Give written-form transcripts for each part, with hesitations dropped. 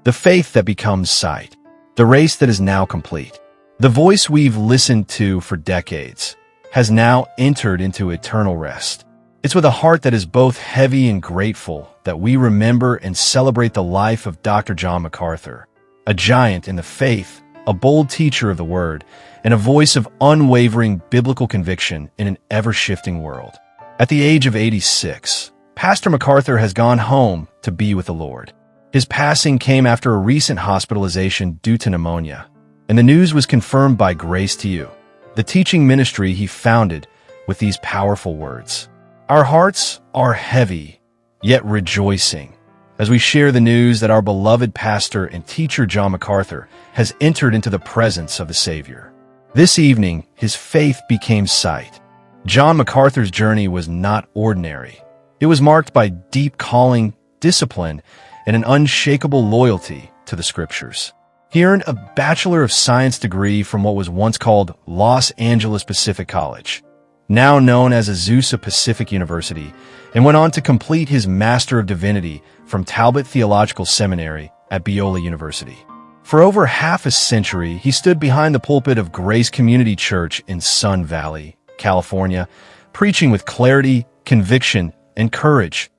the faith that becomes sight, the race that is now complete. The voice we've listened to for decades has now entered into eternal rest. It's with a heart that is both heavy and grateful that we remember and celebrate the life of Dr. John MacArthur, a giant in the faith, a bold teacher of the Word, and a voice of unwavering biblical conviction in an ever-shifting world. At the age of 86, Pastor MacArthur has gone home to be with the Lord. His passing came after a recent hospitalization due to pneumonia, and the news was confirmed by Grace to You, the teaching ministry he founded, with these powerful words. Our hearts are heavy, yet rejoicing, as we share the news that our beloved pastor and teacher John MacArthur has entered into the presence of the Savior. This evening, his faith became sight. John MacArthur's journey was not ordinary. It was marked by deep calling, discipline, and an unshakable loyalty to the Scriptures. He earned a Bachelor of Science degree from what was once called Los Angeles Pacific College, now known as Azusa Pacific University, and went on to complete his Master of Divinity from Talbot Theological Seminary at Biola University. For over half a century, he stood behind the pulpit of Grace Community Church in Sun Valley, California, preaching with clarity, conviction, and courage,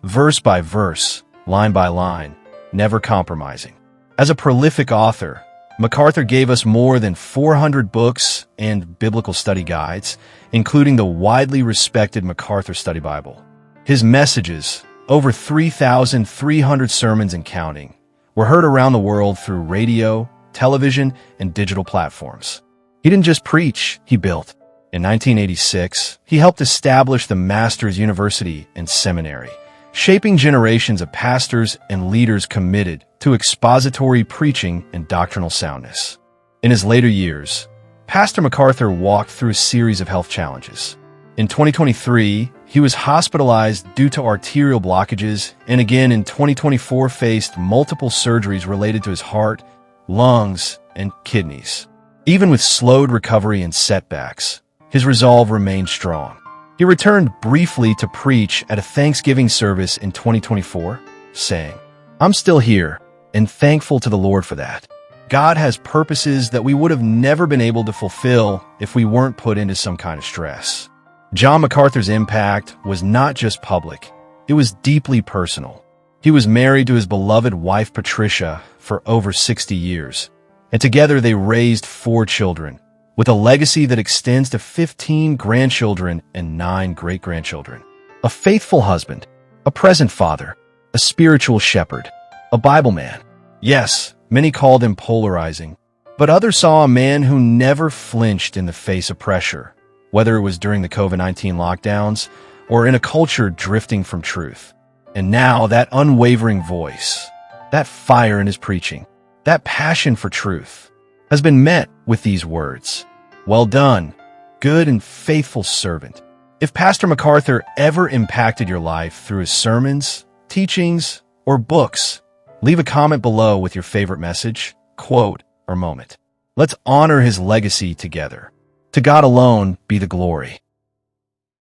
verse by verse, line by line, never compromising. As a prolific author, MacArthur gave us more than 400 books and biblical study guides, including the widely respected MacArthur Study Bible. His messages, over 3,300 sermons and counting, were heard around the world through radio, television, and digital platforms. He didn't just preach, he built. In 1986, he helped establish the Masters University and Seminary, shaping generations of pastors and leaders committed to expository preaching and doctrinal soundness. In his later years, Pastor MacArthur walked through a series of health challenges. In 2023, he was hospitalized due to arterial blockages, and again in 2024 faced multiple surgeries related to his heart, lungs, and kidneys. Even with slowed recovery and setbacks, his resolve remained strong. He returned briefly to preach at a Thanksgiving service in 2024, saying, "I'm still here, and thankful to the Lord for that. God has purposes that we would have never been able to fulfill if we weren't put into some kind of stress." John MacArthur's impact was not just public, it was deeply personal. He was married to his beloved wife Patricia for over 60 years, and together they raised 4 children, with a legacy that extends to 15 grandchildren and 9 great-grandchildren. A faithful husband, a present father, a spiritual shepherd, a Bible man. Yes, many called him polarizing, but others saw a man who never flinched in the face of pressure, whether it was during the COVID-19 lockdowns or in a culture drifting from truth. And now that unwavering voice, that fire in his preaching, that passion for truth, has been met with these words, "Well done, good and faithful servant." If Pastor MacArthur ever impacted your life through his sermons, teachings, or books, leave a comment below with your favorite message, quote, or moment. Let's honor his legacy together. To God alone be the glory.